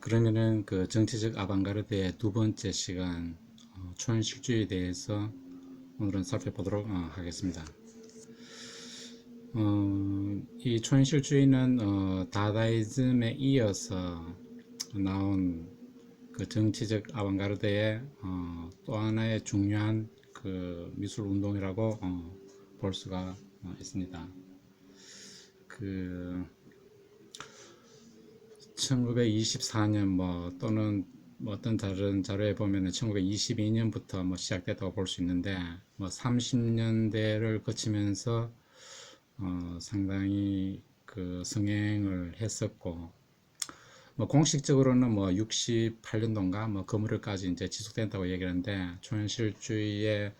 그러면은 그 정치적 아방가르드의 두 번째 시간 초현실주의에 대해서 오늘은 살펴보도록 하겠습니다. 이 초현실주의는 다다이즘에 이어서 나온 그 정치적 아방가르드의 또 하나의 중요한 그 미술 운동이라고 볼 수가 있습니다. 그 1924년 또는 어떤 다른 자료에 보면은 1922년부터 시작됐다고 볼 수 있는데 30년대를 거치면서 상당히 그 성행을 했었고 공식적으로는 68년도인가 그 무렵까지 이제 지속된다고 얘기하는데 초현실주의의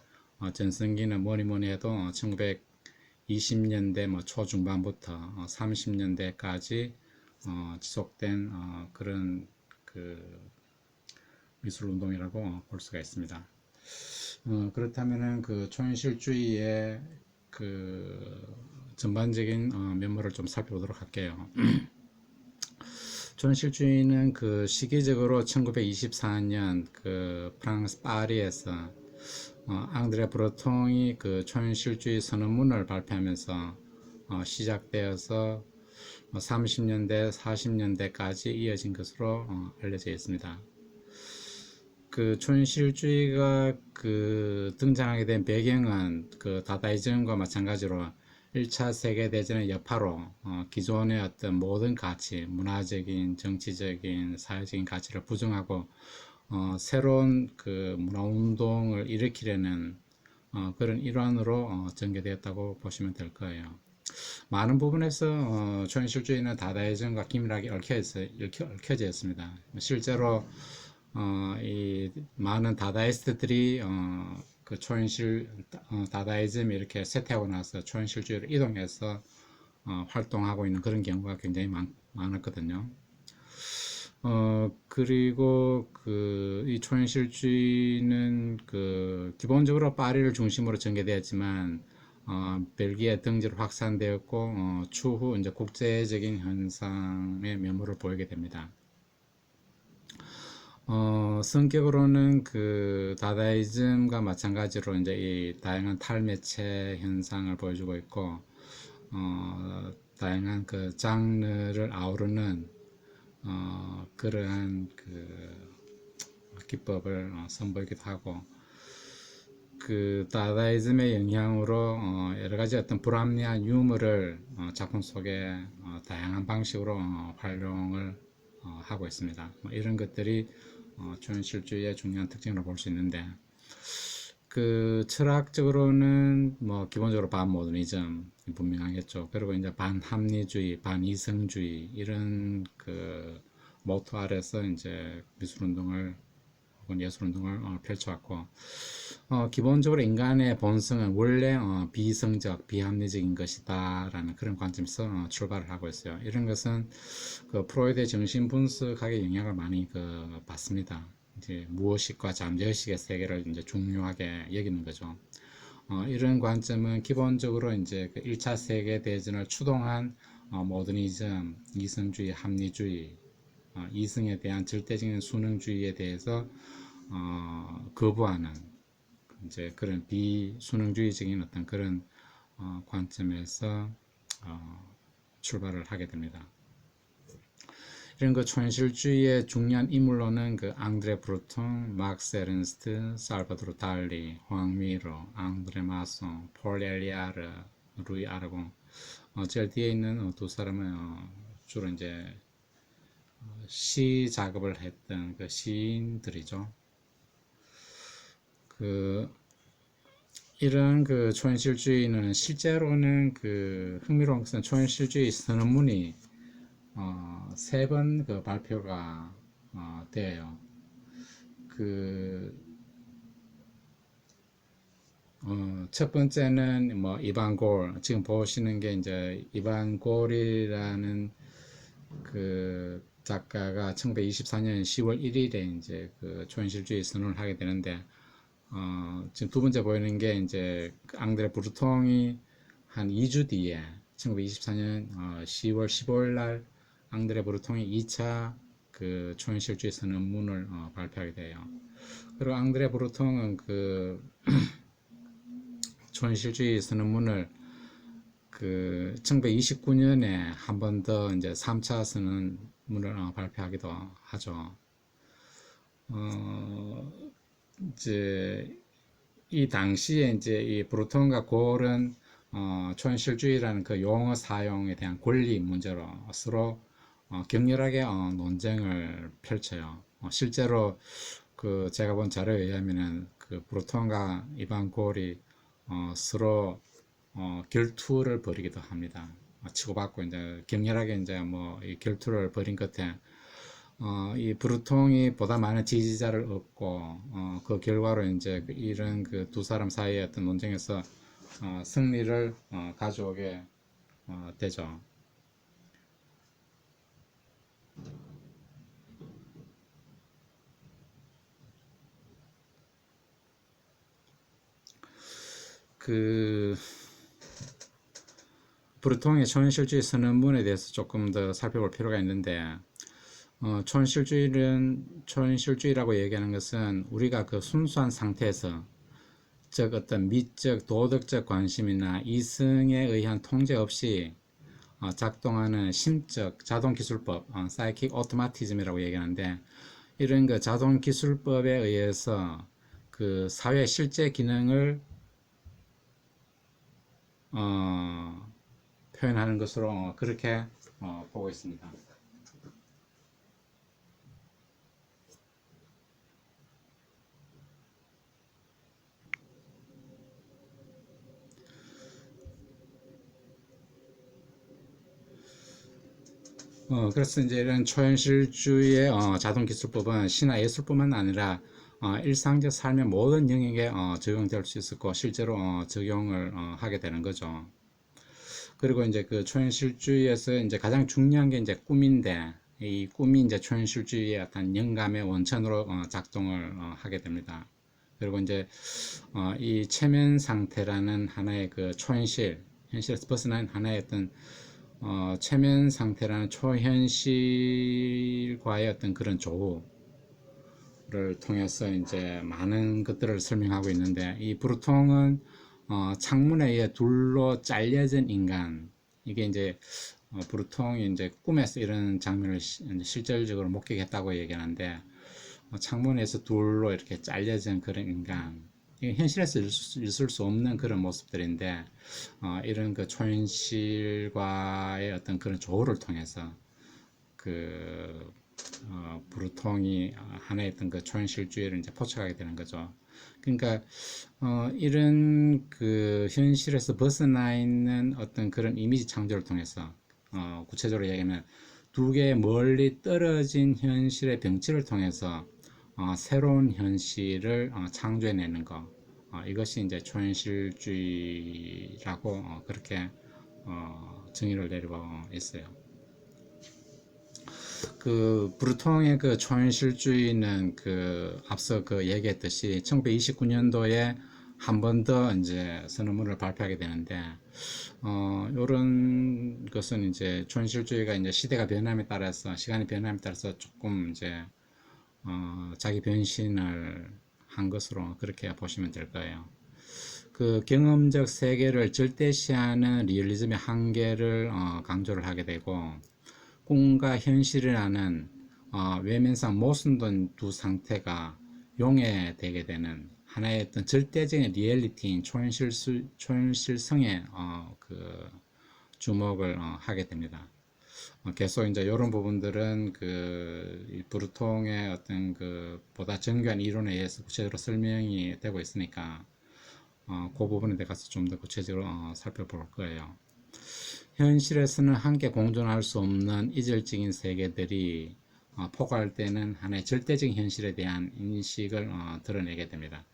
전성기는 뭐니 해도 1920년대 초중반부터 30년대까지 지속된 그런 그 미술 운동이라고 볼 수가 있습니다. 그렇다면은 그 초현실주의의 그 전반적인 면모를 좀 살펴보도록 할게요. 초현실주의는 그 시기적으로 1924년 그 프랑스 파리에서 앙드레 브로통이 그 초현실주의 선언문을 발표하면서 시작되어서 30년대, 40년대까지 이어진 것으로 알려져 있습니다. 그 초현실주의가 그 등장하게 된 배경은 그 다다이즘과 마찬가지로 1차 세계대전의 여파로 기존의 어떤 모든 가치, 문화적인, 정치적인, 사회적인 가치를 부정하고 새로운 그 문화운동을 일으키려는 그런 일환으로 전개되었다고 보시면 될 거예요. 많은 부분에서 초현실주의는 다다이즘과 긴밀하게 얽혀져 있습니다. 실제로 이 많은 다다이스트들이 그 초현실 다다이즘이 이렇게 쇠퇴하고 나서 초현실주의로 이동해서 활동하고 있는 그런 경우가 굉장히 많았거든요. 그리고 그 이 초현실주의는 그 기본적으로 파리를 중심으로 전개되었지만 벨기에 등지로 확산되었고 추후 이제 국제적인 현상의 면모를 보이게 됩니다. 성격으로는 그 다다이즘과 마찬가지로 이제 이 다양한 탈매체 현상을 보여주고 있고 다양한 그 장르를 아우르는 그러한 그 기법을 선보이기도 하고 그 다다이즘의 영향으로 여러 가지 어떤 불합리한 유머를 작품 속에 다양한 방식으로 활용을 하고 있습니다. 이런 것들이 초현실주의의 중요한 특징으로 볼 수 있는데 그 철학적으로는 기본적으로 반모더니즘 분명하겠죠. 그리고 이제 반합리주의, 반이성주의 이런 그 모토 아래서 이제 미술운동을 혹은 예술운동을 펼쳐왔고 기본적으로 인간의 본성은 원래 비성적, 비합리적인 것이다 라는 그런 관점에서 출발을 하고 있어요. 이런 것은 그 프로이드의 정신분석학에 영향을 많이 받습니다. 이제 무의식과 잠재의식의 세계를 이제 중요하게 여기는 거죠. 이런 관점은 기본적으로 이제 그 1차 세계대전을 추동한 모더니즘, 이성주의, 합리주의, 이성에 대한 절대적인 수능주의에 대해서 거부하는 이제 그런 비수능주의적인 어떤 그런 관점에서 출발을 하게 됩니다. 이런 그 초현실주의의 중요한 인물로는 그 앙드레 브루통, 막스 에른스트, 살바도르 달리, 황미로, 앙드레 마송, 폴 엘리아르, 루이 아르공. 제일 뒤에 있는 두 사람은 주로 이제 시 작업을 했던 그 시인들이죠. 그 이런 그 초현실주의는 실제로는 그 흥미로운 것은 초현실주의 선언문이 세 번 그 발표가 돼요. 그 첫 번째는 이반 골, 지금 보시는 게 이제 이반 골이라는 그 작가가 1924년 10월 1일에 이제 그 초현실주의 선언을 하게 되는데 지금 두 번째 보이는 게 이제 앙드레 브루통이 한 2주 뒤에 1924년 10월 15일 날 앙드레 브루통이 2차 그 초현실주의 선언문을 발표하게 돼요. 그리고 앙드레 브루통은 그 초현실주의 선언문을 그 1929년에 한 번 더 이제 3차 선언문을 발표하기도 하죠. 이제 이 당시에 이제 이 브루통과 골은 초현실주의라는 그 용어 사용에 대한 권리 문제로 서로 격렬하게 논쟁을 펼쳐요. 실제로 그 제가 본 자료에 의하면은 그 브루통과 이반 골이 서로 결투를 벌이기도 합니다. 치고받고 이제 격렬하게 이제 뭐 이 결투를 벌인 끝에 이 브루통이 보다 많은 지지자를 얻고 그 결과로 이제 이런 그 두 사람 사이의 어떤 논쟁에서 승리를 가져오게 되죠. 그 브루통의 초현실주의 선언문에 대해서 조금 더 살펴볼 필요가 있는데 초현실주의라고 얘기하는 것은 우리가 그 순수한 상태에서 즉 어떤 미적 도덕적 관심이나 이성에 의한 통제 없이 작동하는 심적 자동기술법, 사이킥 오토마티즘이라고 얘기하는데 이런 그 자동기술법에 의해서 그 사회 실제 기능을 표현하는 것으로 그렇게 보고 있습니다. 그래서 이제 이런 초현실주의의 자동기술법은 신화 예술뿐만 아니라 일상적 삶의 모든 영역에 적용될 수 있었고 실제로 적용을 하게 되는 거죠. 그리고 이제 그 초현실주의에서 이제 가장 중요한 게 이제 꿈인데 이 꿈이 이제 초현실주의의 어떤 영감의 원천으로 작동을 하게 됩니다. 그리고 이제 이 최면 상태라는 하나의 그 초현실, 현실에서 벗어난 하나의 어떤 최면 상태라는 초현실과의 어떤 그런 조우를 통해서 이제 많은 것들을 설명하고 있는데 이 브루통은 창문에 의해 둘로 잘려진 인간 이게 이제 브루통이 이제 꿈에서 이런 장면을 실질적으로 목격했다고 얘기하는데 창문에서 둘로 이렇게 잘려진 그런 인간 현실에서 있을 수 없는 그런 모습들인데 이런 그 초현실과의 어떤 그런 조우를 통해서 그 브루통이 하나의 어떤 그 초현실주의를 이제 포착하게 되는 거죠. 그러니까 이런 그 현실에서 벗어나 있는 어떤 그런 이미지 창조를 통해서 구체적으로 얘기하면 두 개의 멀리 떨어진 현실의 병치를 통해서 새로운 현실을 창조해내는 것 이것이 이제 초현실주의라고 그렇게 정의를 내리고 있어요. 그 브루통의 그 초현실주의는 그 앞서 그 얘기했듯이 1929년도에 한 번 더 이제 선언문을 발표하게 되는데 요런 것은 이제 초현실주의가 이제 시대가 변함에 따라서 시간이 변함에 따라서 조금 이제 자기 변신을 한 것으로 그렇게 보시면 될 거예요. 그 경험적 세계를 절대시하는 리얼리즘의 한계를 강조를 하게 되고 꿈과 현실이라는 외면상 모순된 두 상태가 용해되게 되는 하나의 어떤 절대적인 리얼리티인 초현실성에 그 주목을 하게 됩니다. 계속 이제 이런 부분들은 그 브루통의 어떤 그 보다 정교한 이론에 의해서 구체적으로 설명이 되고 있으니까 그 부분에 대해서 좀 더 구체적으로 살펴볼 거예요. 현실에서는 함께 공존할 수 없는 이질적인 세계들이 포괄되는 하나의 절대적인 현실에 대한 인식을 드러내게 됩니다.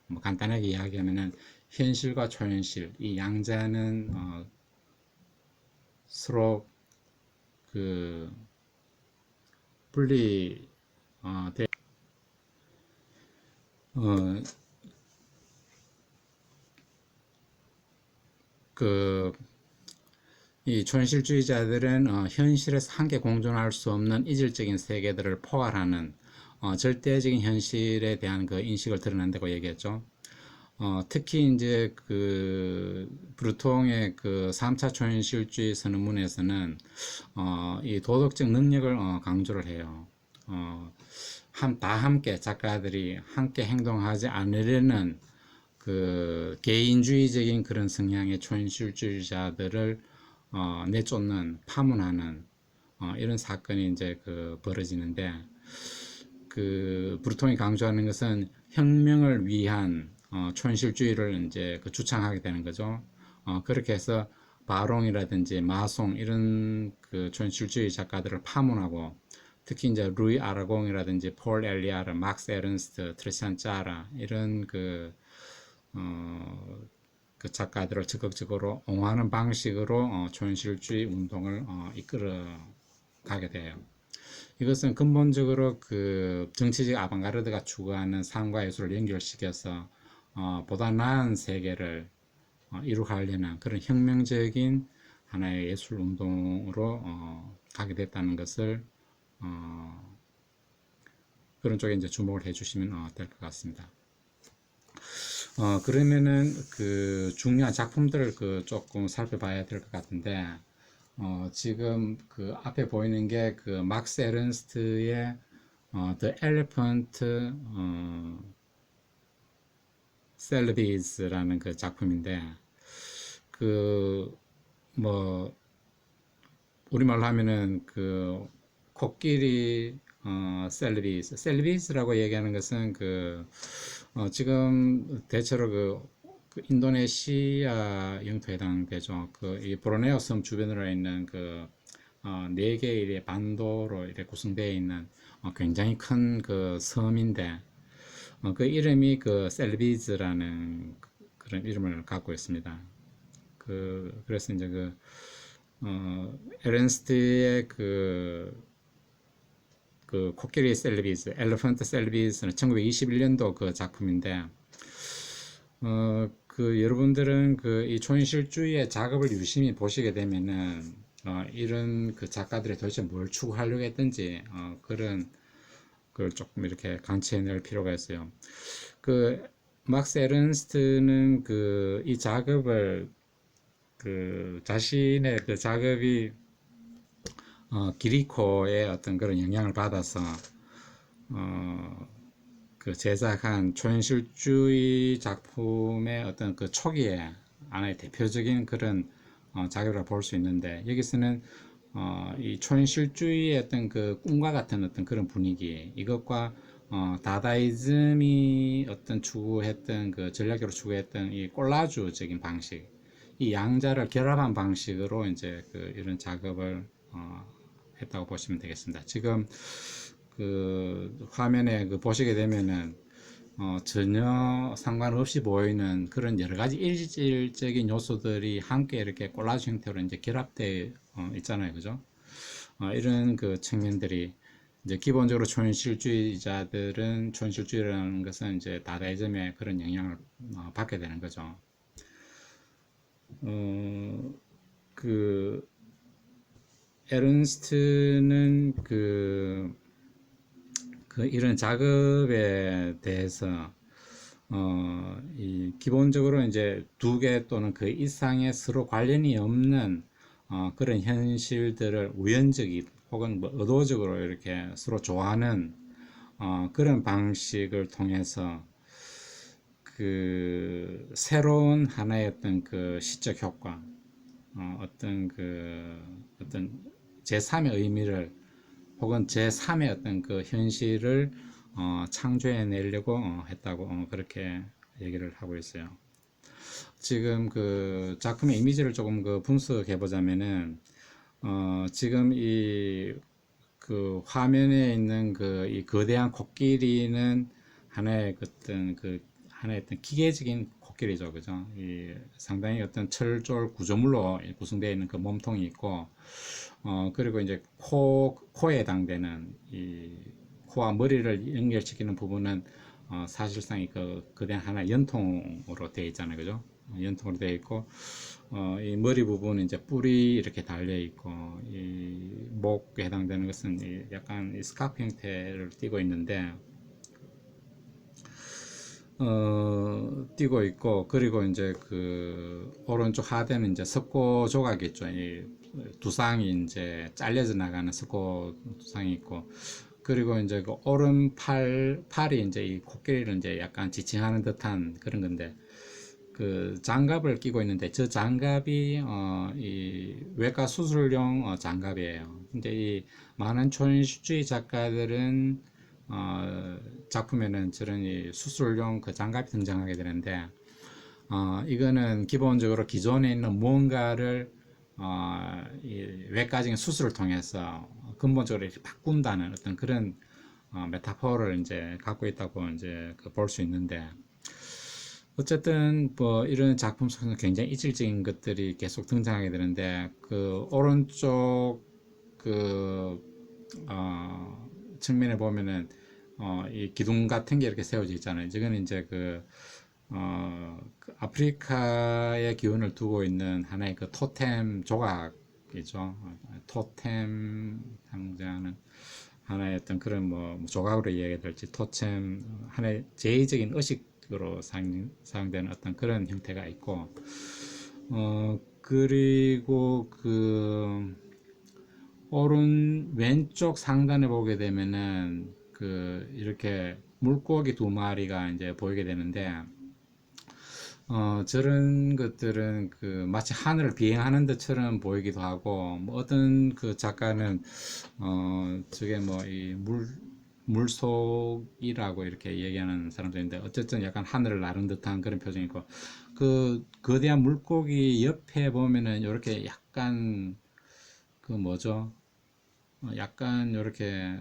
뭐 간단하게 이야기하면은 현실과 초현실 이 양자는 서로 그 분리 되, 어, 그 이 촌실주의자들은 현실에서 함께 공존할 수 없는 이질적인 세계들을 포괄하는 절대적인 현실에 대한 그 인식을 드러낸다고 얘기했죠. 특히 이제 그 브루통의 그 3차 촌실주의 선언문에서는 이 도덕적 능력을 강조를 해요. 다 함께 작가들이 함께 행동하지 않으려는 그 개인주의적인 그런 성향의 촌실주의자들을 내쫓는 파문하는 이런 사건이 이제 그 벌어지는데 그 브루통이 강조하는 것은 혁명을 위한 촌실주의를 이제 그 주창하게 되는 거죠. 그렇게 해서 바롱이라든지 마송 이런 그 촌실주의 작가들을 파문하고 특히 이제 루이 아라공이라든지 폴 엘리아르, 막스 에른스트, 트리스탄 짜라 이런 그 작가들을 적극적으로 옹호하는 방식으로 촌실주의 운동을 이끌어 가게 돼요. 이것은 근본적으로 그 정치적 아방가르드가 추구하는 상과 예술을 연결시켜서 보다 나은 세계를 이룩하려는 그런 혁명적인 하나의 예술 운동으로 가게 됐다는 것을 그런 쪽에 이제 주목을 해주시면 될 것 같습니다. 그러면은 그 중요한 작품들을 그 조금 살펴봐야 될 것 같은데 지금 그 앞에 보이는 게 그 막스 에른스트의 The Elephant Celebies라는 그 작품인데 그 뭐 우리말로 하면은 그 코끼리 셀비스라고 얘기하는 것은 그 지금 대체로 그 인도네시아 영토에 해당되죠. 그 이 보르네오 섬 주변으로 있는 그 네 개의 반도로 이렇게 구성되어 있는 굉장히 큰 그 섬인데 그 이름이 그 셀비즈라는 그런 이름을 갖고 있습니다. 그래서 이제 에른스트의 그 코끼리 셀비즈, 엘리펀트 셀비즈는 1921년도 그 작품인데, 그 여러분들은 그 이 촌실주의의 작업을 유심히 보시게 되면은 이런 그 작가들이 도대체 뭘 추구하려고 했든지 그런 걸 조금 이렇게 관찰해낼 필요가 있어요. 그 막스 에른스트는 그 이 작업을 그 자신의 그 작업이 기리코의 어떤 그런 영향을 받아서 그 제작한 촌실주의 작품의 어떤 그 초기에 하나의 대표적인 그런 작업이라고 볼 수 있는데 여기서는 이 촌실주의의 어떤 그 꿈과 같은 어떤 그런 분위기 이것과 다다이즘이 어떤 추구했던 그 전략적으로 추구했던 이 콜라주적인 방식 이 양자를 결합한 방식으로 이제 그 이런 작업을 했다고 보시면 되겠습니다. 지금 그 화면에 그 보시게 되면은 전혀 상관없이 보이는 그런 여러 가지 일질적인 요소들이 함께 이렇게 콜라주 형태로 이제 결합되어 있잖아요, 그죠? 이런 그 측면들이 이제 기본적으로 촌실주의자들은 촌실주의라는 것은 이제 다다이즘의 그런 영향을 받게 되는 거죠. 그 에른스트는 그 이런 작업에 대해서 이 기본적으로 이제 두 개 또는 그 이상의 서로 관련이 없는 그런 현실들을 우연적인 혹은 뭐 의도적으로 이렇게 서로 좋아하는 그런 방식을 통해서 그 새로운 하나의 어떤 그 시적 효과 어떤 제3의 의미를 혹은 제3의 어떤 그 현실을 창조해 내려고 했다고 그렇게 얘기를 하고 있어요. 지금 그 작품의 이미지를 조금 그 분석해 보자면은 지금 이 그 화면에 있는 그 이 거대한 코끼리는 하나의 어떤 기계적인 코끼리죠, 그죠? 이 상당히 어떤 철졸 구조물로 구성되어 있는 그 몸통이 있고, 그리고 이제 코에 해당되는 이 코와 머리를 연결시키는 부분은 사실상 그 거대한 하나의 연통으로 되어 있잖아요, 그죠? 연통으로 되어 있고, 이 머리 부분은 이제 뿔이 이렇게 달려 있고, 이 목에 해당되는 것은 약간 이 스카프 형태를 띠고 있는데, 띄고 있고, 그리고 이제 그 오른쪽 하대는 이제 석고 조각이 있죠. 이 두상이 이제 잘려져 나가는 석고 두상이 있고, 그리고 이제 그 팔이 이제 이 코끼리를 이제 약간 지칭하는 듯한 그런 건데, 그 장갑을 끼고 있는데, 저 장갑이 이 외과 수술용 장갑이에요. 근데 이 많은 초인주의 작가들은 작품에는 저런 이 수술용 그 장갑이 등장하게 되는데, 이거는 기본적으로 기존에 있는 무언가를 이 외과적인 수술을 통해서 근본적으로 이렇게 바꾼다는 어떤 그런 메타포를 이제 갖고 있다고 이제 볼 수 있는데, 어쨌든 뭐 이런 작품 속에서 굉장히 이질적인 것들이 계속 등장하게 되는데, 그 오른쪽 그 측면에 보면은 이 기둥 같은 게 이렇게 세워져 있잖아요. 이거는 이제 그 아프리카의 기운을 두고 있는 하나의 그 토템 조각이죠. 토템 상징하는 하나의 어떤 그런 뭐 조각으로 이해가 될지, 토템 하나의 제의적인 의식으로 사용되는 어떤 그런 형태가 있고, 그리고 그 오른 왼쪽 상단에 보게 되면은 그 이렇게 물고기 두 마리가 이제 보이게 되는데, 저런 것들은 그 마치 하늘을 비행하는 것처럼 보이기도 하고, 뭐 어떤 그 작가는 저게 뭐 이 물속이라고 이렇게 얘기하는 사람도 있는데, 어쨌든 약간 하늘을 나른 듯한 그런 표정이고, 그 거대한 물고기 옆에 보면은 이렇게 약간 그 뭐죠? 약간 이렇게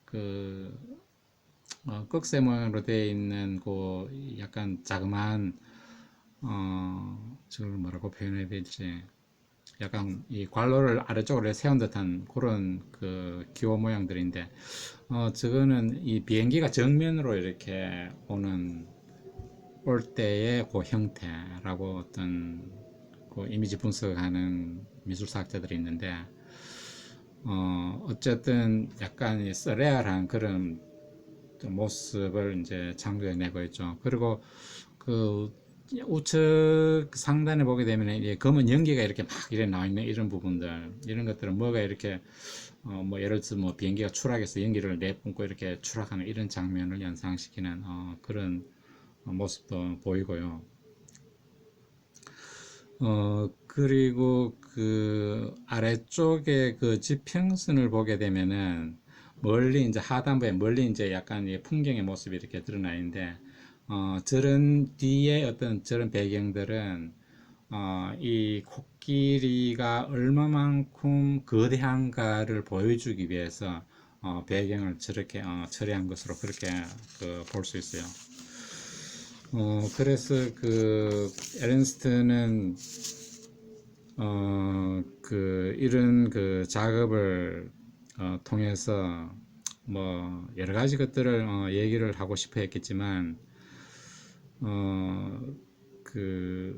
그 꺽쇠 모양으로 되어 있는 그 약간 자그마한 저걸 뭐라고 표현해야 될지, 약간 이 관로를 아래쪽으로 세운 듯한 그런 그 기호 모양들인데, 저거는 이 비행기가 정면으로 이렇게 올 때의 그 형태라고 어떤 그 이미지 분석하는 미술사학자들이 있는데, 어쨌든 약간 서레알한 그런 모습을 이제 창조해내고 있죠. 그리고 그 우측 상단에 보게 되면 이제 검은 연기가 이렇게 막 이래 나와 있는 이런 부분들, 이런 것들은 뭐가 이렇게 뭐 예를 들어서 뭐 비행기가 추락해서 연기를 내뿜고 이렇게 추락하는 이런 장면을 연상시키는 그런 모습도 보이고요. 그리고 그 아래쪽에 그 지평선을 보게 되면은 멀리 이제 하단부에 멀리 이제 약간 풍경의 모습이 이렇게 드러나 있는데, 저런 뒤에 어떤 저런 배경들은 이 코끼리가 얼마만큼 거대한가를 보여주기 위해서 배경을 저렇게 처리한 것으로 그렇게 볼 수 있어요. 그래서 그 에른스트는 이런 그 작업을 통해서 뭐 여러 가지 것들을 얘기를 하고 싶어 했겠지만, 그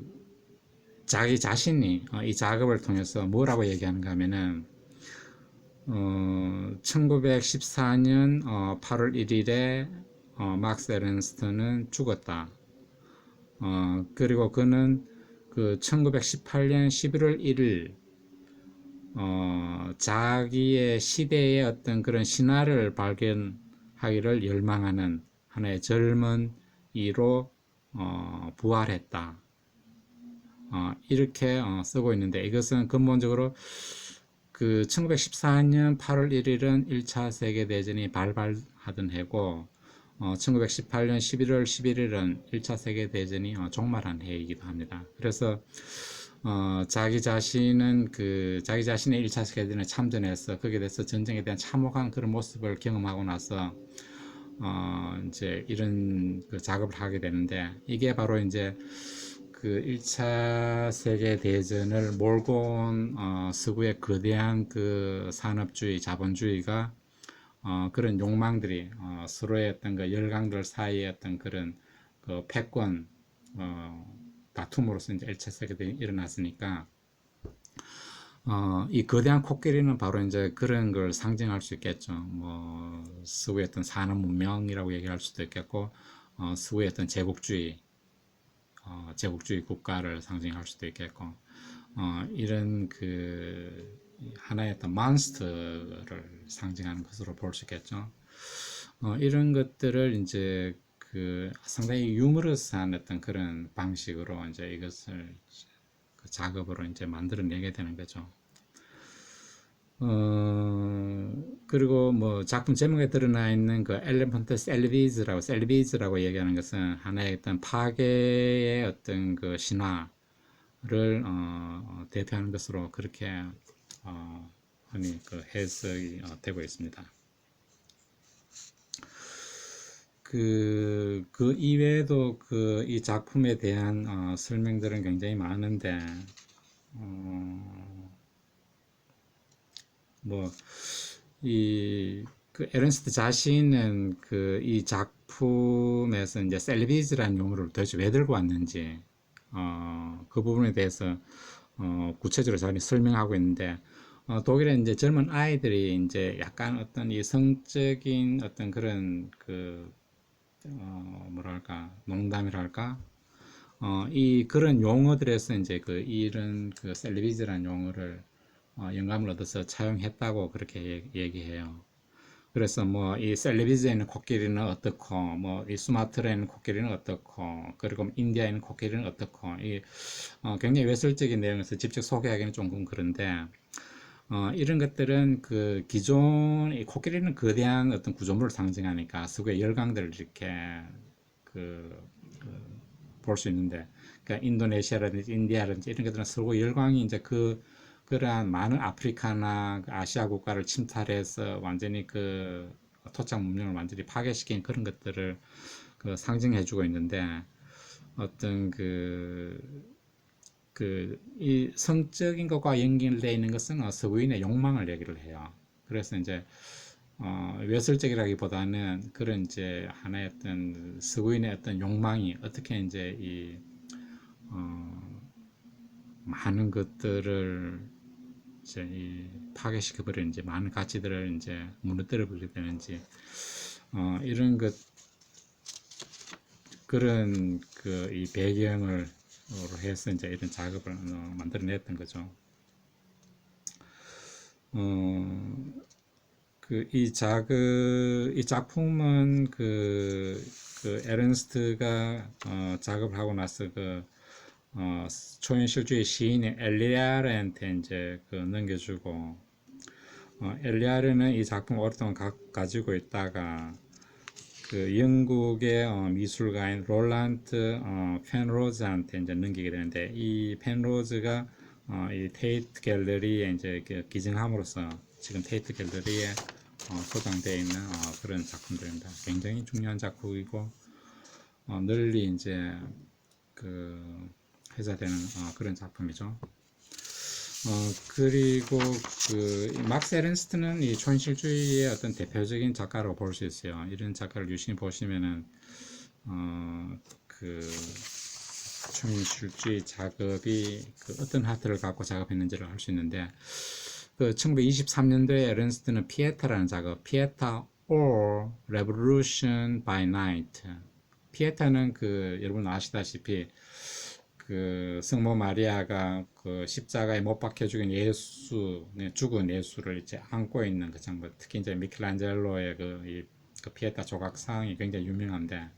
자기 자신이 이 작업을 통해서 뭐라고 얘기하는가 하면은, 1914년 8월 1일에 막스 에른스트는 죽었다. 그리고 그는 그 1918년 11월 1일 자기의 시대의 어떤 그런 신화를 발견하기를 열망하는 하나의 젊은 이로 부활했다. 이렇게 쓰고 있는데, 이것은 근본적으로 그 1914년 8월 1일은 1차 세계대전이 발발하던 해고, 1918년 11월 11일은 1차 세계대전이 종말한 해이기도 합니다. 그래서 자기 자신은 자기 자신의 1차 세계대전에 참전해서 거기에 대해서 전쟁에 대한 참혹한 그런 모습을 경험하고 나서 이제 이런 그 작업을 하게 되는데, 이게 바로 이제 그 1차 세계대전을 몰고 온 서구의 거대한 그 산업주의, 자본주의가 그런 욕망들이 서로의 어떤 그 열강들 사이의 어떤 그런 그 패권, 다툼으로서 이제 1차 세계대전이 일어났으니까 이 거대한 코끼리는 바로 이제 그런 걸 상징할 수 있겠죠. 뭐 서구의 어떤 산업 문명이라고 얘기할 수도 있겠고, 서구의 어떤 제국주의 국가를 상징할 수도 있겠고, 이런 그 하나의 어떤 몬스터를 상징하는 것으로 볼 수 있겠죠. 이런 것들을 이제 그 상당히 유머러스한 어떤 그런 방식으로 이제 이것을 그 작업으로 이제 만들어내게 되는 거죠. 그리고 뭐 작품 제목에 드러나 있는 그 엘레펀트 셀비즈라고 얘기하는 것은 하나의 어떤 파괴의 어떤 그 신화를 대표하는 것으로 그렇게 흔히 그 해석이 되고 있습니다. 그 이외에도 그 이 작품에 대한 설명들은 굉장히 많은데, 뭐, 그 에른스트 자신은 그 이 작품에서 이제 셀비즈라는 용어를 도대체 왜 들고 왔는지, 그 부분에 대해서, 구체적으로 자기 설명하고 있는데, 독일의 이제 젊은 아이들이 이제 약간 어떤 이 성적인 어떤 그런 그, 뭐랄까, 농담이랄까, 이 그런 용어들에서 이제 그 이런 그 셀리비즈라는 용어를 영감을 얻어서 차용했다고 그렇게 얘기해요. 그래서 뭐 이 셀리비즈에 있는 코끼리는 어떻고, 뭐 이 수마트라에 있는 코끼리는 어떻고, 그리고 인디아에 있는 코끼리는 어떻고, 이 굉장히 외설적인 내용에서 직접 소개하기는 조금 그런데, 이런 것들은 그 기존 이 코끼리는 거대한 어떤 구조물을 상징하니까 서구의 열강들을 이렇게 그 볼 수 있는데, 그러니까 인도네시아라든지 인디아라든지 이런 것들은 서구 열강이 이제 그러한 많은 아프리카나 아시아 국가를 침탈해서 완전히 그 토착 문명을 완전히 파괴시킨 그런 것들을 그 상징해주고 있는데, 어떤 이 성적인 것과 연결되어 있는 것은 서구인의 욕망을 얘기를 해요. 그래서 이제 외설적이라기보다는 그런 이제 하나의 어떤 서구인의 어떤 욕망이 어떻게 이제 이 많은 것들을 이제 이 파괴시켜버리는 이제 많은 가치들을 이제 무너뜨려 버리게 되는지, 이런 것 그런 그 이 배경을 해서 이제 이런 작업을 만들어냈던 거죠. 이 작품은 그 에른스트가 작업을 하고 나서 초현실주의 시인인 엘리아르한테 이제 넘겨주고, 엘리아르는 이 작품을 오랫동안 가지고 있다가 그 영국의 미술가인 롤란트 펜로즈한테 이제 넘기게 되는데, 이 펜로즈가 이 테이트 갤러리에 이제 기증함으로써 지금 테이트 갤러리에 소장되어 있는 그런 작품들입니다. 굉장히 중요한 작품이고 널리 이제 그 회자되는 그런 작품이죠. 그리고 그 막스 에른스트는 이 촌실주의의 어떤 대표적인 작가라고 볼 수 있어요. 이런 작가를 유심히 보시면은 그 촌실주의 작업이 그 어떤 하트를 갖고 작업했는지를 알 수 있는데, 그 1923년도에 에른스트는 피에타라는 작업, 피에타 or Revolution by Night. 피에타는 그 여러분 아시다시피 그 성모 마리아가 그 십자가에 못 박혀 죽은 죽은 예수를 이제 안고 있는 그 장면, 특히 이제 미켈란젤로의 그 피에타 조각상이 굉장히 유명한데,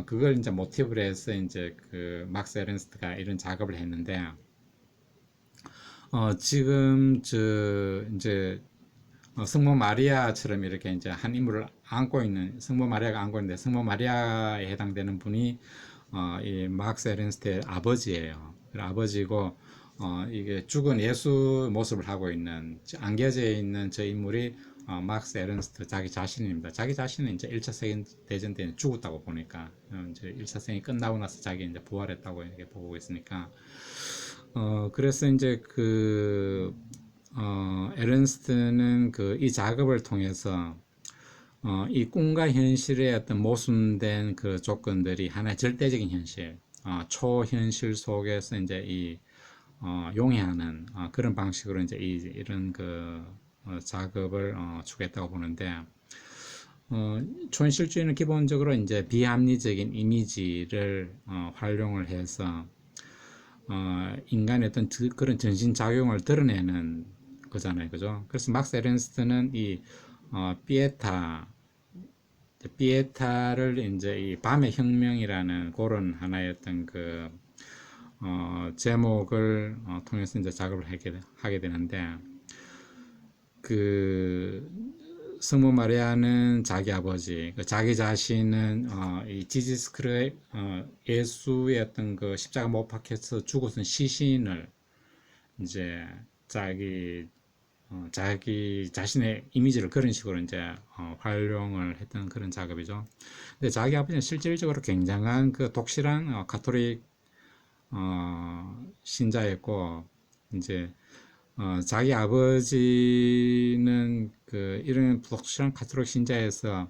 그걸 이제 모티브로 해서 이제 그 막스 에른스트가 이런 작업을 했는데, 지금 이제 성모 마리아처럼 이렇게 이제 한 인물을 안고 있는 성모 마리아가 안고 있는데, 성모 마리아에 해당되는 분이 이 막스 에른스트의 아버지예요. 아버지고 이게 죽은 예수 모습을 하고 있는 안겨져 있는 저 인물이 막스 에른스트 자기 자신입니다. 자기 자신은 이제 1차 세계대전 때 죽었다고 보니까 이제 1차 세계 끝나고 나서 자기 이제 부활했다고 이렇게 보고 있으니까, 그래서 이제 에른스트는 이 작업을 통해서 이 꿈과 현실의 어떤 모순된 그 조건들이 하나의 절대적인 현실, 초현실 속에서 이제 용해하는 그런 방식으로 이제 이런 작업을 추구했다고 보는데, 초현실주의는 기본적으로 이제 비합리적인 이미지를 활용을 해서 인간의 어떤 그런 전신작용을 드러내는 거잖아요, 그죠? 그래서 막스 에른스트는 이 피에타를 이제 이 밤의 혁명이라는 그런 하나의 어떤 제목을 통해서 이제 작업을 하게 되는데, 그 성모 마리아는 자기 아버지, 자기 자신은 이 지지스 크레 예수의 어떤 십자가 못 박혀서 죽었던 시신을 이제 자기 자신의 이미지를 그런 식으로 이제 활용을 했던 그런 작업이죠. 근데 자기 아버지는 실질적으로 굉장한 독실한 가톨릭 신자였고, 이제 자기 아버지는 이런 독실한 가톨릭 신자에서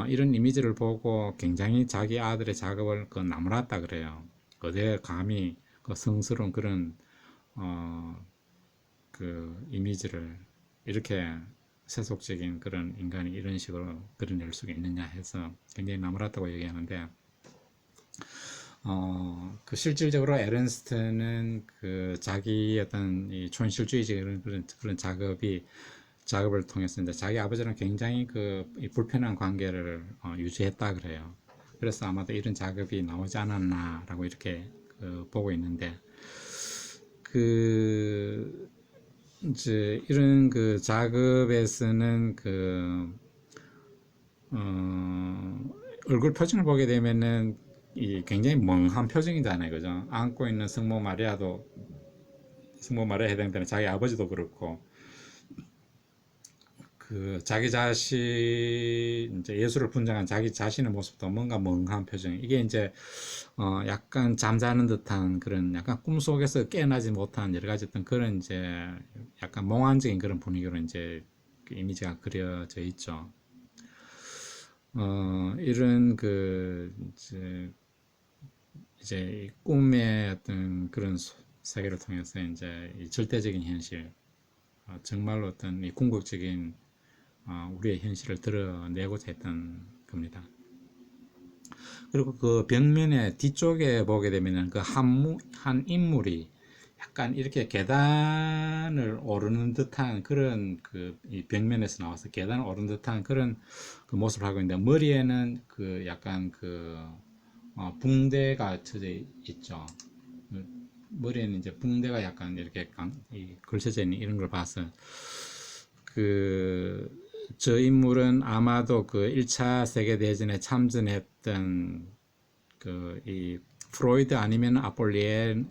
이런 이미지를 보고 굉장히 자기 아들의 작업을 나무랐다 그래요. 어디에 감히 성스러운 그런 이미지를 이렇게 세속적인 그런 인간이 이런 식으로 그려낼 수가 있느냐 해서 굉장히 나무랐다고 얘기하는데, 실질적으로 에른스트는 자기 어떤 이 촌실주의적인 그런 작업을 통해서 이제 자기 아버지랑 굉장히 이 불편한 관계를 유지했다 그래요. 그래서 아마도 이런 작업이 나오지 않았나라고 이렇게 보고 있는데, 이제 이런 작업에서는 얼굴 표정을 보게 되면은 굉장히 멍한 표정이잖아요, 그죠? 안고 있는 성모 마리아에 해당되는 자기 아버지도 그렇고, 자기 자신, 이제 예수를 분장한 자기 자신의 모습도 뭔가 멍한 표정. 이게 이제 약간 잠자는 듯한 그런, 약간 꿈속에서 깨어나지 못한 여러 가지 어떤 그런 이제 약간 몽환적인 그런 분위기로 이제 이미지가 그려져 있죠. 이런 이제 꿈의 어떤 그런 세계를 통해서 이제 이 절대적인 현실, 정말로 어떤 이 궁극적인 우리의 현실을 드러내고자 했던 겁니다. 그리고 벽면의 뒤쪽에 보게 되면은 한 인물이 약간 이렇게 계단을 오르는 듯한 그런 이 벽면에서 나와서 계단을 오르는 듯한 그런 모습을 하고 있는데, 머리에는 약간 붕대가 쳐져 있죠. 머리에는 이제 붕대가 약간 이렇게 걸쳐져 있는 이런 걸 봐서 저 인물은 아마도 1차 세계대전에 참전했던 이 프로이드 아니면 아폴리네르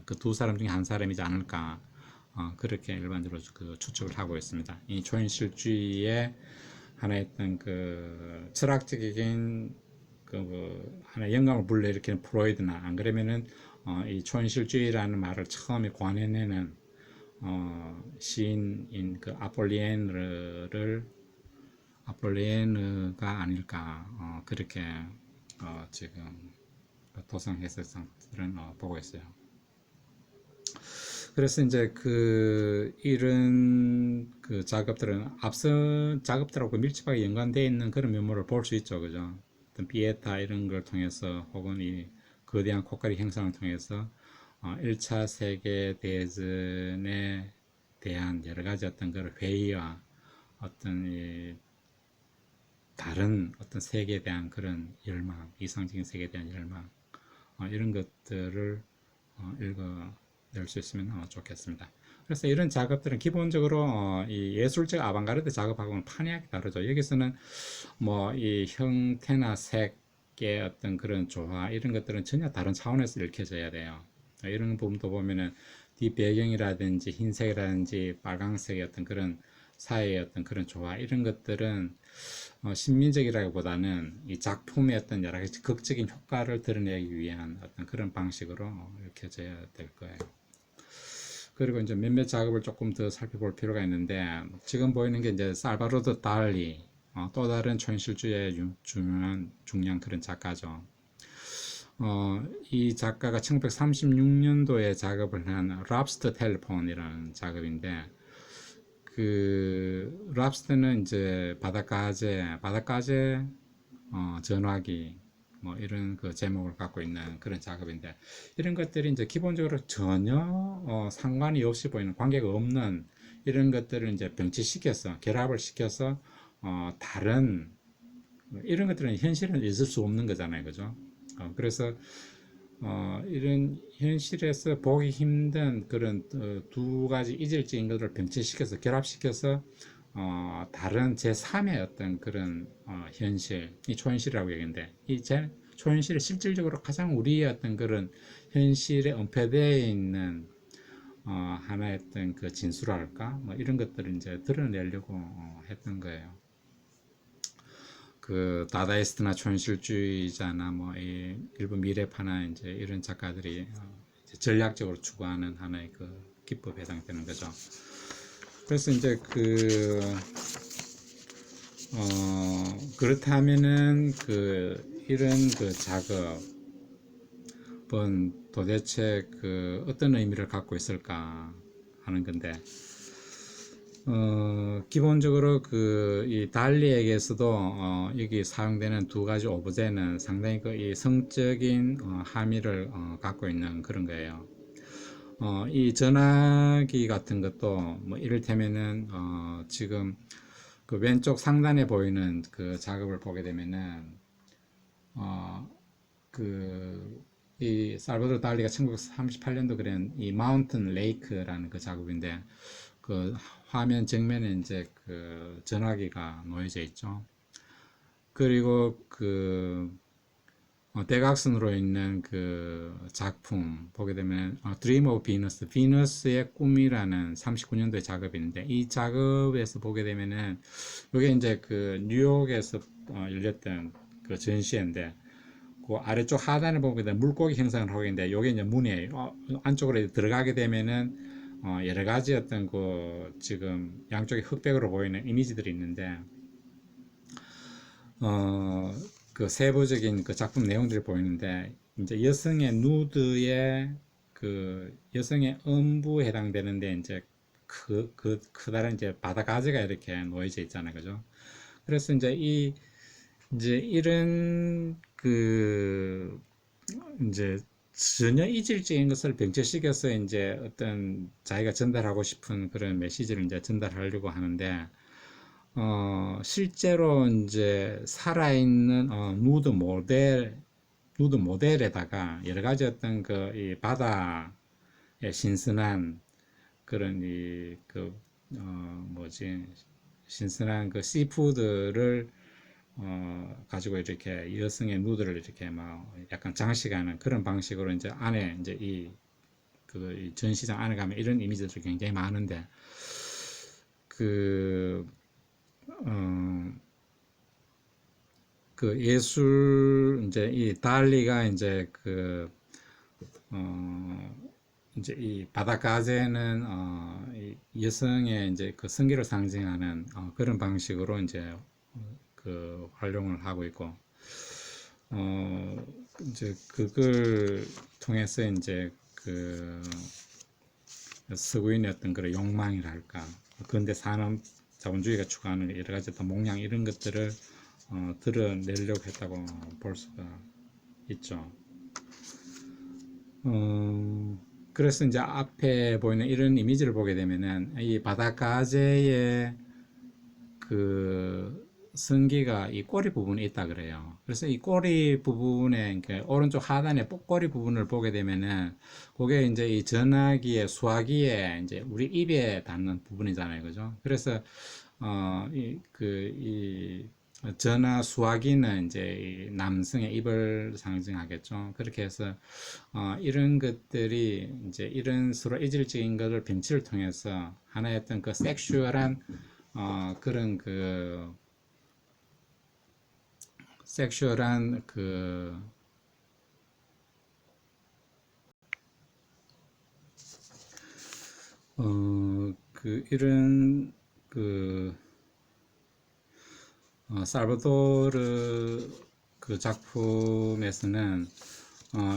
그 두 사람 중에 한 사람이지 않을까, 그렇게 일반적으로 추측을 하고 있습니다. 이 초현실주의의 하나의 어떤 철학적인 하나의 영감을 불러일으키는 프로이드나, 안 그러면은 이 초현실주의라는 말을 처음에 관해내는 시인인 아폴리에르가 아닐까, 그렇게 지금 도성 해석들은 보고 있어요. 그래서 이제 이런 작업들은 앞선 작업들하고 밀접하게 연관되어 있는 그런 면모를 볼 수 있죠, 그죠? 어떤 피에타 이런 걸 통해서, 혹은 이 거대한 코카리 형상을 통해서 1차 세계대전에 대한 여러 가지 어떤 회의와 어떤 다른 어떤 세계에 대한 그런 열망, 이상적인 세계에 대한 열망, 이런 것들을 읽어낼 수 있으면 좋겠습니다. 그래서 이런 작업들은 기본적으로 이 예술적 아방가르드 작업하고는 판이하게 다르죠. 여기서는 뭐 이 형태나 색의 어떤 그런 조화, 이런 것들은 전혀 다른 차원에서 읽혀져야 돼요. 이런 부분도 보면은 뒤 배경이라든지 흰색이라든지 빨강색의 어떤 그런 사이의 어떤 그런 조화, 이런 것들은 신민적이라기보다는 이 작품의 어떤 여러 가지 극적인 효과를 드러내기 위한 어떤 그런 방식으로 읽혀져야 될 거예요. 그리고 이제 몇몇 작업을 조금 더 살펴볼 필요가 있는데, 지금 보이는 게 이제 살바도르 달리, 또 다른 초현실주의의 중요한 그런 작가죠. 이 작가가 1936년도에 작업을 한 랍스터 텔레폰이라는 작업인데, 그 랍스터는 이제 바닷가재 전화기 뭐 이런 그 제목을 갖고 있는 그런 작업인데, 이런 것들이 이제 기본적으로 전혀 상관이 없이 보이는, 관계가 없는 이런 것들을 이제 병치시켜서, 결합을 시켜서 다른, 이런 것들은 현실은 있을 수 없는 거잖아요, 그죠? 그래서 이런 현실에서 보기 힘든 그런 두 가지 이질적인 것들을 병치시켜서, 결합시켜서 다른 제3의 어떤 그런 현실이 초현실이라고 얘기하는데, 이 초현실이 실질적으로 가장 우리의 어떤 그런 현실에 은폐되어 있는 하나의 어떤 그 진수랄까, 뭐 이런 것들을 이제 드러내려고 했던 거예요. 그 다다이스트나 초현실주의자나 뭐 이 일부 미래파나 이제 이런 작가들이 이제 전략적으로 추구하는 하나의 그 기법에 해당되는 거죠. 그래서 이제 그렇다면은 이런 그 작업은 도대체 어떤 의미를 갖고 있을까 하는 건데, 기본적으로 이 달리에게서도 여기 사용되는 두 가지 오브제는 상당히 이 성적인 함의를 갖고 있는 그런 거예요. 이 전화기 같은 것도 뭐 이를테면은 지금 그 왼쪽 상단에 보이는 그 작업을 보게 되면은 이 살바도르 달리가 1938년도 그린 이 마운튼 레이크라는 그 작업인데, 그 화면 정면에 이제 그 전화기가 놓여져 있죠. 그리고 대각선으로 있는 그 작품 보게 되면 Dream of Venus, 비너스의 꿈이라는 39년도의 작업인데, 이 작업에서 보게 되면은 이게 이제 그 뉴욕에서 열렸던 그 전시회인데, 그 아래쪽 하단에 보게 되면 물고기 형상을 하고 있는데, 이게 이제 문이에요. 안쪽으로 들어가게 되면은 여러 가지 어떤 지금 양쪽에 흑백으로 보이는 이미지들이 있는데, 그 세부적인 그 작품 내용들이 보이는데, 이제 여성의 누드의 그 여성의 음부에 해당되는데, 이제 크다란 이제 바다 가지가 이렇게 놓여져 있잖아요, 그죠? 그래서 이제 이런 이제 전혀 이질적인 것을 병철시켜서 이제 어떤 자기가 전달하고 싶은 그런 메시지를 이제 전달하려고 하는데, 실제로 이제 살아있는 누드 모델에다가 여러 가지 어떤 이 바다의 신선한 그런 뭐지, 신선한 그 씨푸드를 가지고 이렇게 여성의 누드를 이렇게 막 약간 장식하는 그런 방식으로 이제 안에 이제 이 전시장 안에 가면 이런 이미지들이 굉장히 많은데, 그, 어, 그 예술, 이제 이 달리가 이제 이제 이 바닷가재는 이 여성의 이제 그 성기를 상징하는 그런 방식으로 이제 활용을 하고 있고, 이제 그걸 통해서 이제 서구인의 어떤 그런 욕망이랄까, 근대 산업 자본주의가 추구하는 여러 가지 어떤 목량, 이런 것들을 드러내려고 했다고 볼 수가 있죠. 그래서 이제 앞에 보이는 이런 이미지를 보게 되면은 이 바닷가재의 성기가 이 꼬리 부분에 있다 그래요. 그래서 이 꼬리 부분에, 그러니까 오른쪽 하단의 꼬리 부분을 보게 되면은 그게 이제 이 전화기의 수화기에 이제 우리 입에 닿는 부분이잖아요, 그죠? 그래서 이 전화 수화기는 이제 이 남성의 입을 상징하겠죠. 그렇게 해서 이런 것들이 이제 이런 서로 이질적인 것을 병치를 통해서 하나의 어떤 섹슈얼한 그런 섹슈얼한 이런 살바도르 작품에서는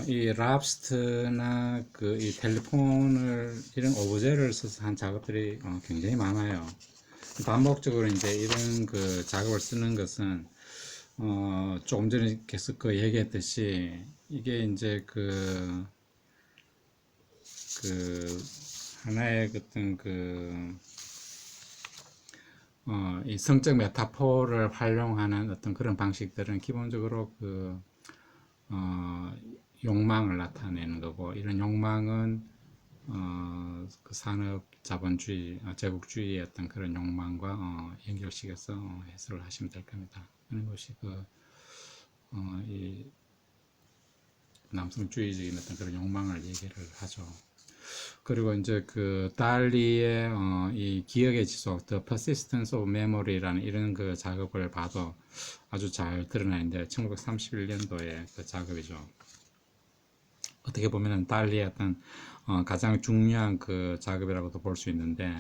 이 랍스트나 그 이 텔레폰을 이런 오브제를 써서 한 작업들이 굉장히 많아요. 반복적으로 이제 이런 그 작업을 쓰는 것은 조금 전에 계속 그 얘기했듯이 이게 이제 그 하나의 어떤 이 성적 메타포를 활용하는 어떤 그런 방식들은 기본적으로 어, 욕망을 나타내는 거고, 이런 욕망은 그 산업 자본주의, 제국주의의 어떤 그런 욕망과 연결시켜서 해석을 하시면 될 겁니다. 그런 것이 이 남성주의적인 어떤 그런 욕망을 얘기를 하죠. 그리고 이제 그 달리의 이 기억의 지속, The Persistence of Memory라는 이런 그 작업을 봐도 아주 잘 드러나 있는데 1931년도의 그 작업이죠. 어떻게 보면은 달리의 어떤 가장 중요한 그 작업이라고도 볼 수 있는데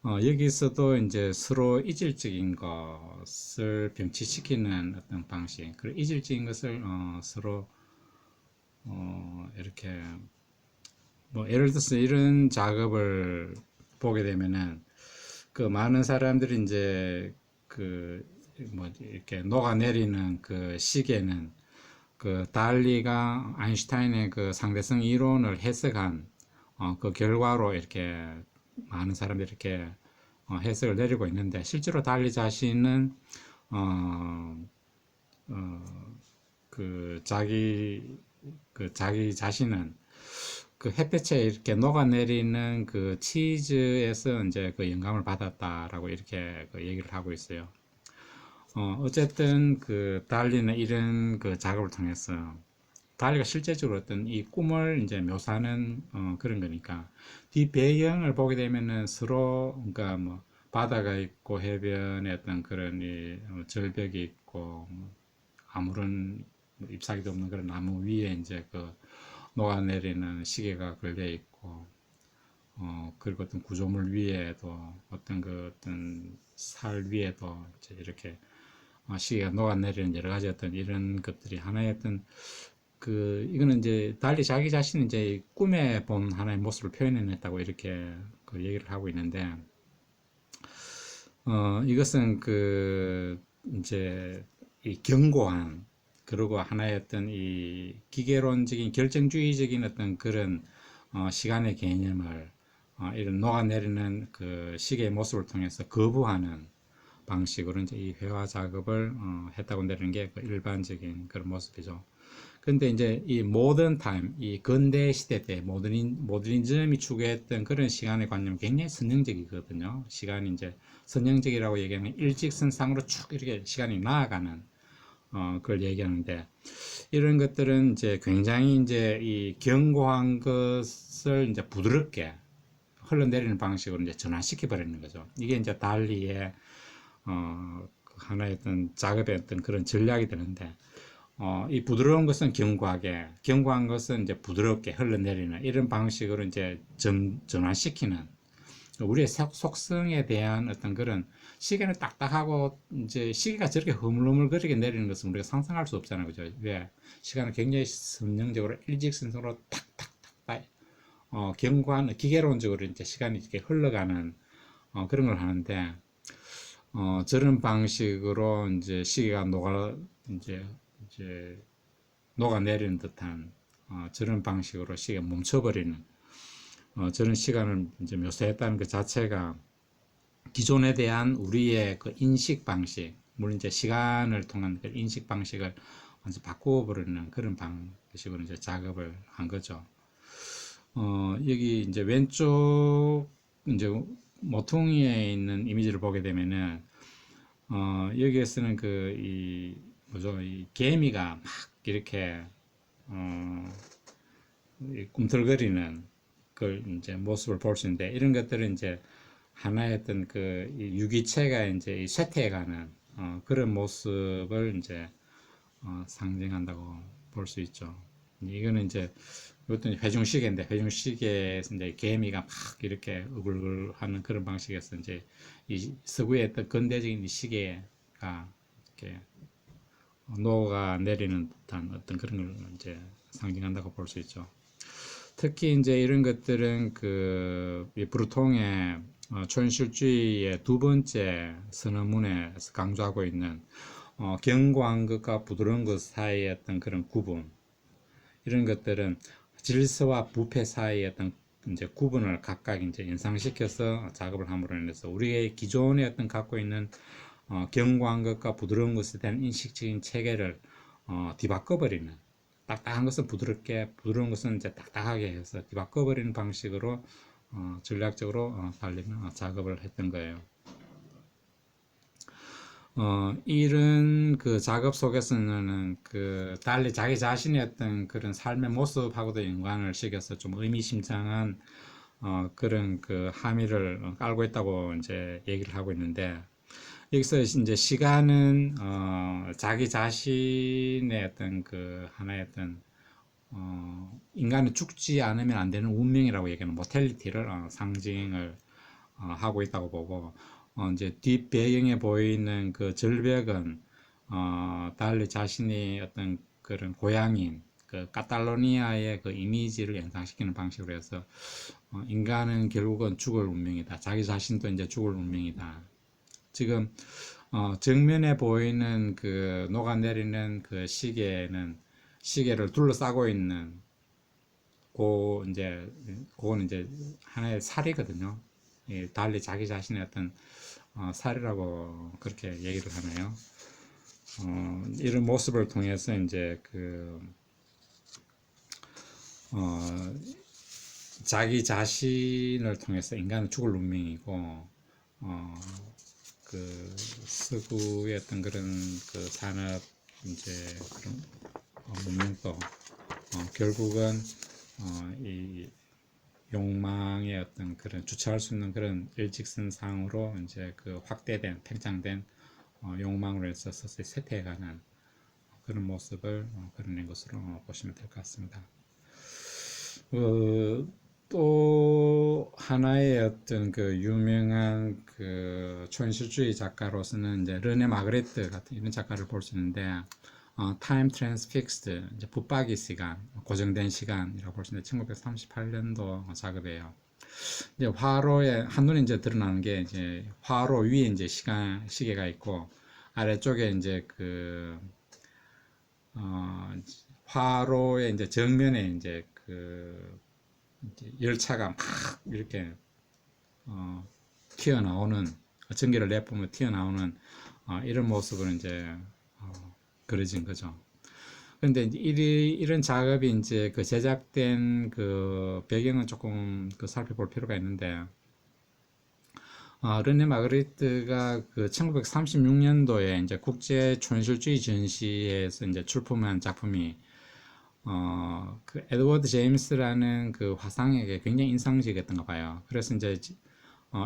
여기서도 이제 서로 이질적인 것을 병치시키는 어떤 방식, 그리고 이질적인 것을 서로 이렇게 뭐 예를 들어서 이런 작업을 보게 되면은 그 많은 사람들이 이제 그 뭐 이렇게 녹아내리는 그 시계는 그 달리가 아인슈타인의 그 상대성 이론을 해석한 그 결과로 이렇게 많은 사람들이 이렇게 해석을 내리고 있는데, 실제로 달리 자신은 어, 자기 자신은 그 햇볕에 이렇게 녹아내리는 그 치즈에서 이제 그 영감을 받았다라고 이렇게 그 얘기를 하고 있어요. 어쨌든 그 달리는 이런 그 작업을 통해서 달리가 실제적으로 어떤 이 꿈을 이제 묘사하는 그런 거니까, 이 배경을 보게 되면은 서로 그러니까 뭐 바다가 있고 해변에 어떤 그런 이 절벽이 있고 뭐 아무런 뭐 잎사귀도 없는 그런 나무 위에 이제 그 녹아내리는 시계가 걸려 있고 그리고 어떤 구조물 위에도 어떤 그 어떤 살 위에도 이제 이렇게 시계가 녹아내리는 여러 가지 어떤 이런 것들이 하나의 어떤 이거는 이제 달리 자기 자신이 이제 꿈에 본 하나의 모습을 표현해냈다고 이렇게 그 얘기를 하고 있는데, 이것은 이제 이 견고한, 그리고 하나의 어떤 이 기계론적인 결정주의적인 어떤 그런 시간의 개념을 이런 녹아내리는 그 시계의 모습을 통해서 거부하는 방식으로 이제 이 회화 작업을 했다고 내리는 게 그 일반적인 그런 모습이죠. 근데 이제 이 모던 타임, 이 근대 시대 때 모더니즘이 추구했던 그런 시간의 관념은 굉장히 선형적이거든요. 시간이 이제 선형적이라고 얘기하면 일직선상으로 쭉 이렇게 시간이 나아가는 그걸 얘기하는데, 이런 것들은 이제 굉장히 이제 이 견고한 것을 이제 부드럽게 흘러내리는 방식으로 이제 전환시켜 버리는 거죠. 이게 이제 달리의 하나의 어떤 작업의 어떤 그런 전략이 되는데, 이 부드러운 것은 견고하게, 견고한 것은 이제 부드럽게 흘러내리는 이런 방식으로 이제 전환시키는, 우리의 속성에 대한 어떤 그런, 시계는 딱딱하고 이제 시계가 저렇게 흐물흐물거리게 내리는 것은 우리가 상상할 수 없잖아요. 그죠? 왜? 시간은 굉장히 선형적으로 일직선으로 탁탁탁탁 견고한 기계론적으로 이제 시간이 이렇게 흘러가는 그런 걸 하는데, 저런 방식으로 이제 시계가 이제 녹아내리는 듯한 저런 방식으로 시계가 멈춰버리는 저런 시간을 이제 묘사했다는 그 자체가 기존에 대한 우리의 그 인식 방식, 물론 이제 시간을 통한 그 인식 방식을 완전 바꾸어 버리는 그런 방식으로 이제 작업을 한 거죠. 여기 이제 왼쪽 이제 모퉁이에 있는 이미지를 보게 되면은 여기에서는 이 뭐죠, 이 개미가 막 이렇게 어, 꿈틀거리는 그 이제 모습을 볼 수 있는데, 이런 것들은 이제 하나의 어떤 유기체가 이제 쇠퇴해가는 그런 모습을 이제 상징한다고 볼 수 있죠. 이거는 이제 이것도 회중시계인데, 회중시계에서 이제 개미가 막 이렇게 으글으글 하는 그런 방식에서 이제 이 서구의 어떤 근대적인 이 시계가 이렇게 녹아 내리는 듯한 어떤 그런 걸 이제 상징한다고 볼 수 있죠. 특히 이제 이런 것들은 이 브루통의 촌실주의의 두 번째 선언문에서 강조하고 있는 견고한 것과 부드러운 것 사이의 어떤 그런 구분, 이런 것들은 질서와 부패 사이의 어떤 이제 구분을 각각 이제 연상시켜서 작업을 함으로 인해서 우리의 기존의 어떤 갖고 있는 견고한 것과 부드러운 것에 대한 인식적인 체계를 뒤바꿔버리는, 딱딱한 것은 부드럽게, 부드러운 것은 이제 딱딱하게 해서 뒤바꿔버리는 방식으로 전략적으로 달리는 작업을 했던 거예요. 이런 그 작업 속에서는 달리 자기 자신의 어떤 그런 삶의 모습하고도 연관을 시켜서 좀 의미심장한 그런 그 함의를 깔고 있다고 이제 얘기를 하고 있는데, 여기서 이제 시간은 자기 자신의 어떤 그 하나의 어떤 인간은 죽지 않으면 안 되는 운명이라고 얘기하는 모텔리티를 상징을 하고 있다고 보고, 이제 뒷 배경에 보이는 그 절벽은 달리 자신이 어떤 그런 고향인 그 카탈로니아의 그 이미지를 연상시키는 방식으로 해서 인간은 결국은 죽을 운명이다. 자기 자신도 이제 죽을 운명이다. 지금 정면에 보이는 그 녹아내리는 그 시계를 둘러싸고 있는 그거는 이제 하나의 살이거든요. 예, 달리 자기 자신의 어떤 살이라고 그렇게 얘기를 하네요. 이런 모습을 통해서 이제 어, 자기 자신을 통해서 인간은 죽을 운명이고, 서구의 어떤 그런 그 산업 이제 그런 문명도 결국은 이 욕망의 어떤 그런 주체할 수 있는 그런 일직선상으로 이제 그 확대된 팽창된 욕망으로 해서 서서히 쇠퇴해가는 그런 모습을 그려낸 것으로 보시면 될 것 같습니다. 또 하나의 어떤 그 유명한 그 촌실주의 작가로서는 이제 르네 마그리트 같은 이런 작가를 볼 수 있는데, Time Transfixed, 이제 붙박이 시간, 고정된 시간이라고 볼 수 있는데 1938년도 작업이에요. 이제 화로에 한눈에 이제 드러나는 게 이제 화로 위에 이제 시계가 있고, 아래쪽에 이제 화로의 이제 정면에 이제 열차가 막 이렇게 튀어나오는, 전기를 내뿜으면 튀어나오는 이런 모습을 이제 그려진 거죠. 그런데 이런 작업이 이제 그 제작된 그 배경은 조금 살펴볼 필요가 있는데, 르네 마그리트가 그 1936년도에 이제 국제 촌실주의 전시회에서 이제 출품한 작품이 그 에드워드 제임스라는 그 화상에게 굉장히 인상적이었던가 봐요. 그래서 이제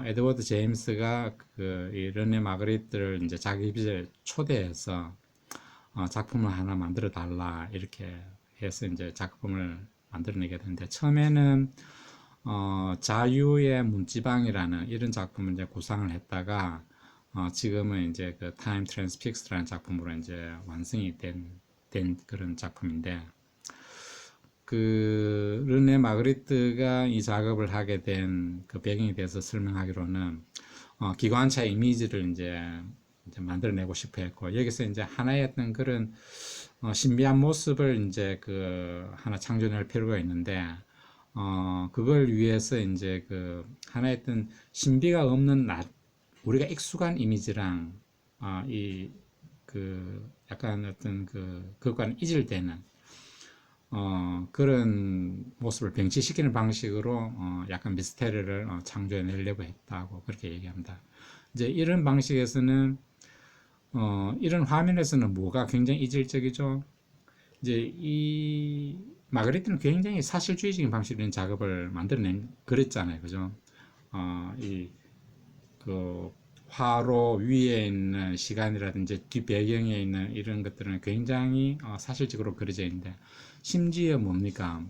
에드워드 제임스가 이 르네 마그리트를 이제 자기 집에 초대해서 작품을 하나 만들어 달라 이렇게 해서 이제 작품을 만들어내게 되는데, 처음에는 자유의 문지방이라는 이런 작품을 이제 구상을 했다가 지금은 이제 그 타임 트랜스픽스라는 작품으로 이제 완성이 된 그런 작품인데, 그 르네 마그리트가 이 작업을 하게 된 그 배경에 대해서 설명하기로는 기관차 이미지를 이제 만들어내고 싶어 했고, 여기서 이제 하나의 어떤 그런 신비한 모습을 이제 하나 창조할 필요가 있는데, 그걸 위해서 이제 하나의 어떤 신비가 없는 우리가 익숙한 이미지랑 약간 어떤 그것과는 이질되는 그런 모습을 병치시키는 방식으로 약간 미스테리를 창조해내려고 했다고 그렇게 얘기합니다. 이제 이런 방식에서는 이런 화면에서는 뭐가 굉장히 이질적이죠. 이제 이 마그리트는 굉장히 사실주의적인 방식으로 이런 작업을 그랬잖아요, 그죠? 그 화로 위에 있는 시간이라든지 뒷배경에 있는 이런 것들은 굉장히 사실적으로 그려져 있는데, 심지어 뭡니까?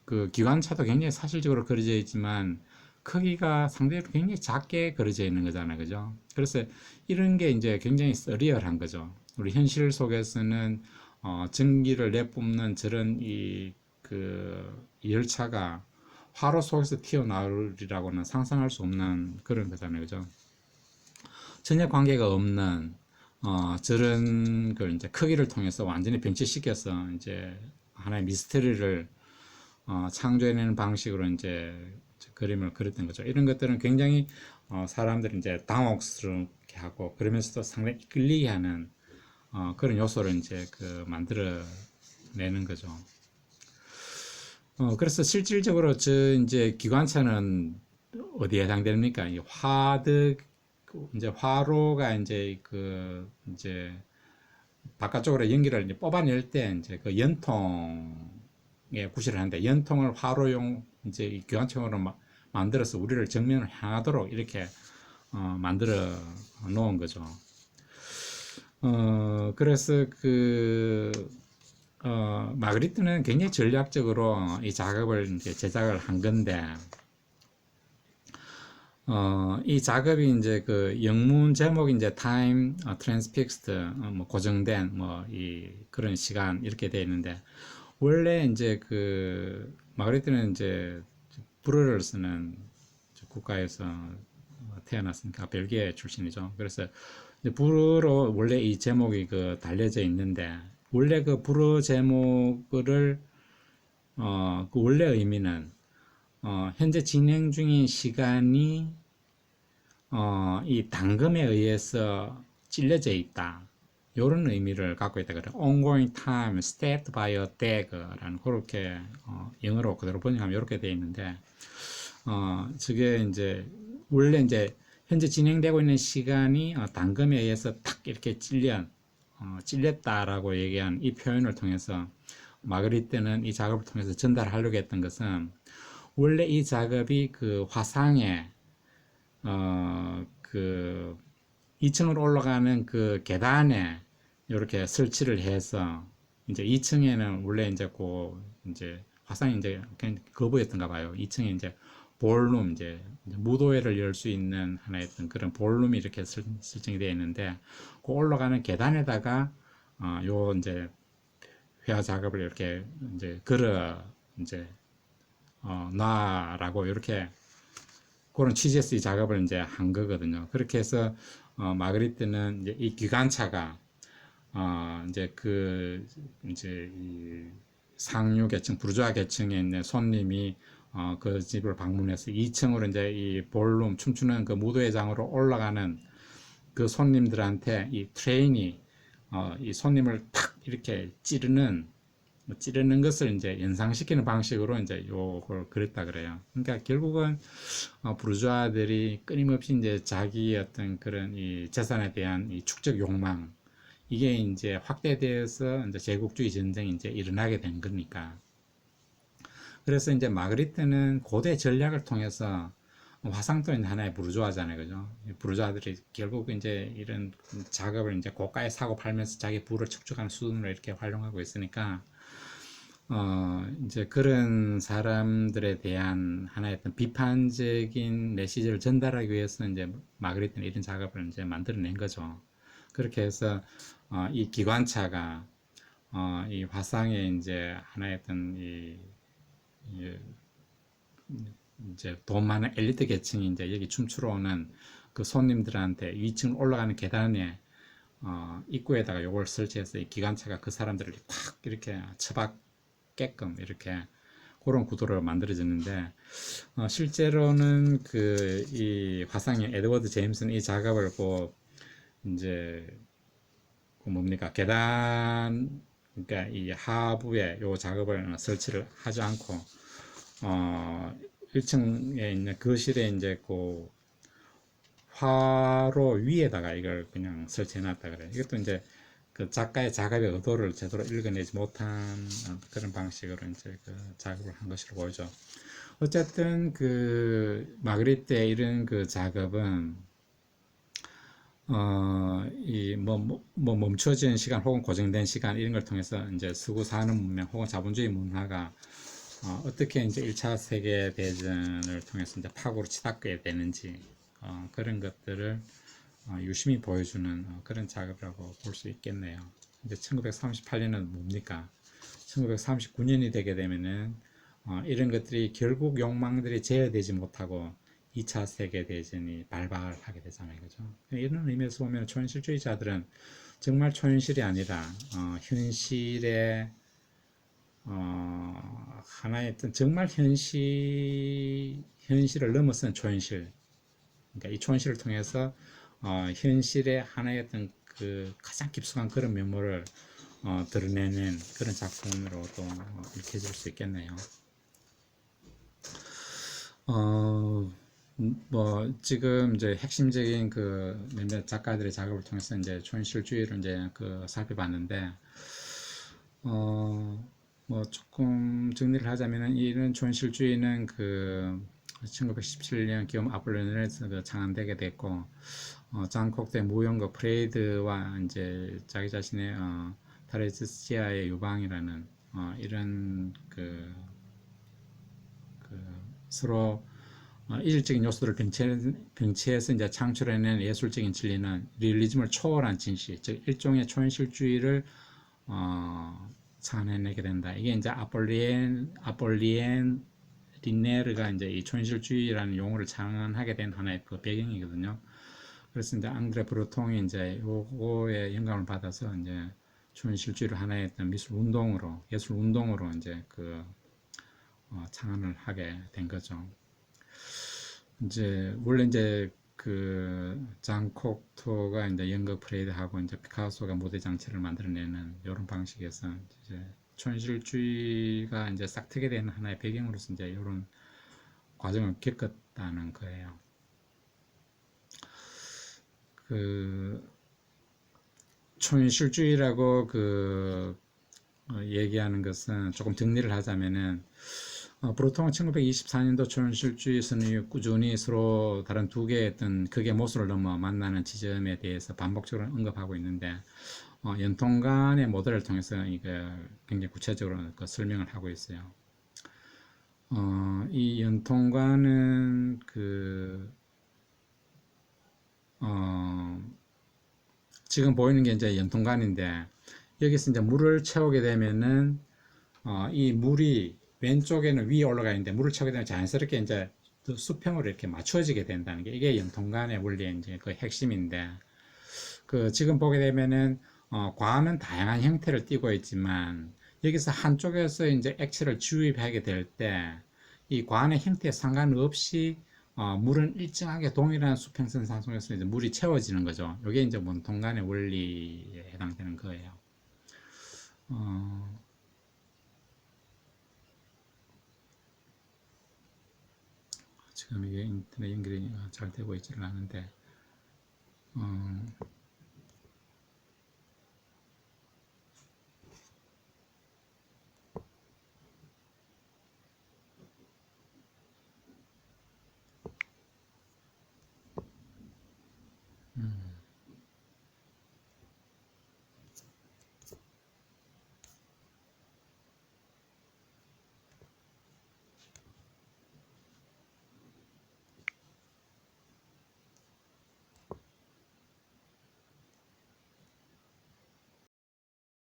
그 기관차도 굉장히 사실적으로 그려져 있지만 크기가 상대적으로 굉장히 작게 그려져 있는 거잖아요, 그죠? 그래서 이런 게 이제 굉장히 서리얼한 거죠. 우리 현실 속에서는 전기를 내뿜는 저런 그 열차가 화로 속에서 튀어나오리라고는 상상할 수 없는 그런 거잖아요, 그죠? 전혀 관계가 없는 저런 걸 이제 크기를 통해서 완전히 병치시켜서 이제 하나의 미스터리를 창조해내는 방식으로 이제 그림을 그렸던 거죠. 이런 것들은 굉장히 사람들이 이제 당혹스럽게 하고 그러면서도 상당히 끌리게 하는 그런 요소를 이제 만들어내는 거죠. 그래서 실질적으로 저 이제 기관차는 어디에 해당됩니까? 이 이제 화로가 이제 바깥쪽으로 연기를 이제 뽑아낼 때 이제 그 연통에 구실을 하는데 연통을 화로용 이제 이 기관총으로 만들어서 우리를 정면을 향하도록 이렇게 만들어 놓은 거죠. 그래서 마그리트는 굉장히 전략적으로 이 작업을 이제 제작을 한 건데, 이 작업이 이제 그 영문 제목이 이제 time transfixed, 뭐 고정된 그런 시간 이렇게 되어 있는데, 원래 이제 마그리트는 이제 불어를 쓰는 국가에서 태어났으니까 벨기에 출신이죠. 그래서 불어로 원래 이 제목이 달려져 있는데, 원래 그 불어 제목을 그 원래 의미는 현재 진행 중인 시간이 이 당금에 의해서 찔려져 있다. 이런 의미를 갖고 있다 그래요. ongoing time stepped by a dagger라는 그렇게 영어로 그대로 번역하면 이렇게 되어 있는데 저게 이제 원래 이제 현재 진행되고 있는 시간이 당금에 의해서 탁 이렇게 찔렸다라고 얘기한 이 표현을 통해서 마그리트는 이 작업을 통해서 전달하려고 했던 것은 원래 이 작업이 그 화상에 그 2층으로 올라가는 그 계단에 이렇게 설치를 해서 이제 2층에는 원래 이제 화상이 이제 거부였던가 봐요. 2층에 이제 볼룸 이제 무도회를 열 수 있는 하나의 어떤 그런 볼룸이 이렇게 설정이 되어 있는데 그 올라가는 계단에다가 요 이제 회화 작업을 이렇게 이제 걸어 이제 놔라고 이렇게 그런 취지에서 이 작업을 이제 한 거거든요. 그렇게 해서 마그리트는 이제 이 기관차가 이제 이 상류 계층, 부르주아 계층에 있는 손님이 그 집을 방문해서 2층으로 이제 이 볼룸 춤추는 그 무도회장으로 올라가는 그 손님들한테 이 트레인이 이 손님을 탁 이렇게 찌르는 것을 이제 연상시키는 방식으로 이제 요걸 그렸다 그래요. 그러니까 결국은 부르주아들이 끊임없이 이제 자기 어떤 그런 이 재산에 대한 이 축적 욕망 이게 이제 확대되어서 이제 제국주의 전쟁이 이제 일어나게 된 거니까. 그래서 이제 마그리트는 고대 전략을 통해서 화상도 하나의 부르주아잖아요, 그죠? 부르주아들이 결국 이제 이런 작업을 이제 고가에 사고 팔면서 자기 부를 축적하는 수단으로 이렇게 활용하고 있으니까, 이제 그런 사람들에 대한 하나의 어떤 비판적인 메시지를 전달하기 위해서 이제 마그리트는 이런 작업을 이제 만들어낸 거죠. 그렇게 해서 이 기관차가 이 화상에 이제 하나의 어떤 이 이제 돈 많은 엘리트 계층이 이제 여기 춤추러 오는 그 손님들한테 2층 올라가는 계단에 입구에다가 요걸 설치해서 이 기관차가 그 사람들을 팍 이렇게 처박게끔 이렇게 그런 구도로 만들어졌는데 실제로는 이 화상의 에드워드 제임스는 이 작업을 이제 뭡니까 계단 그러니까 이 하부에 요 작업을 설치를 하지 않고 1층에 있는 거실에 이제 화로 위에다가 이걸 그냥 설치해 놨다 그래. 이것도 이제 그 작가의 작업의 의도를 제대로 읽어내지 못한 그런 방식으로 이제 작업을 한 것으로 보이죠. 어쨌든 마그리트의 이런 작업은 멈춰진 시간 혹은 고정된 시간 이런 걸 통해서 이제 서구 산업 문명 혹은 자본주의 문화가 어떻게 이제 1차 세계대전을 통해서 이제 파고로 치닫게 되는지 그런 것들을 유심히 보여주는 그런 작업이라고 볼 수 있겠네요. 이제 1938년은 뭡니까? 1939년이 되게 되면은 이런 것들이 결국 욕망들이 제어되지 못하고 2차 세계대전이 발발을 하게 되잖아요. 그죠? 이런 의미에서 보면 초현실주의자들은 정말 초현실이 아니라 현실의 하나의 어떤 정말 현실을 넘어선 초현실. 그러니까 이 초현실을 통해서 현실의 하나의 어떤 그 가장 깊숙한 그런 면모를 드러내는 그런 작품으로도 읽혀질 수 있겠네요. 뭐 지금 이제 핵심적인 그 몇몇 작가들의 작업을 통해서 이제 초현실주의를 이제 그 살펴봤는데 뭐 조금 정리를 하자면은 이런 초현실주의는 그 1917년 기욤 아폴로니에서 그 창안되게 됐고 장콕대 무용거 프레이드와 이제 자기 자신의 타레스치아의 유방이라는 이런 그 서로 이질적인 요소들을 병치해서 이제 창출해낸 예술적인 진리는 리얼리즘을 초월한 진실, 즉 일종의 초현실주의를 창안해내게 된다. 이게 이제 아폴리엔 리네르가 이제 이 초현실주의라는 용어를 창안하게 된 하나의 그 배경이거든요. 그래서 이제 앙드레 브루통이 이제 요거에 영감을 받아서 이제 초현실주의를 하나의 어떤 예술 운동으로 이제 그 창안을 하게 된 거죠. 이제 원래 이제 그 장콕토가 이제 연극 프레이드하고 이제 피카소가 무대 장치를 만들어내는 이런 방식에서 이제 촌실주의가 이제 싹트게 되는 하나의 배경으로서 이제 이런 과정을 겪었다는 거예요. 그 촌실주의라고 얘기하는 것은 조금 정리를 하자면은 보통은 1924년도 초현실주의선이 꾸준히 서로 다른 두 개의 어떤 극의 모순을 넘어 만나는 지점에 대해서 반복적으로 언급하고 있는데 연통관의 모델을 통해서 이게 굉장히 구체적으로 그 설명을 하고 있어요. 이 연통관은 지금 보이는 게 이제 연통관인데 여기서 이제 물을 채우게 되면은 이 물이 왼쪽에는 위에 올라가 있는데 물을 채우게 되면 자연스럽게 이제 수평으로 이렇게 맞춰지게 된다는 게 이게 연통관의 원리의 이제 그 핵심인데 그 지금 보게 되면은 관은 다양한 형태를 띠고 있지만 여기서 한쪽에서 이제 액체를 주입하게 될 때 이 관의 형태에 상관없이 물은 일정하게 동일한 수평선 상속에서 이제 물이 채워지는 거죠. 이게 이제 원통관의 원리에 해당되는 거예요. 지금 이게 인터넷 연결이 잘 되고 있지는 않은데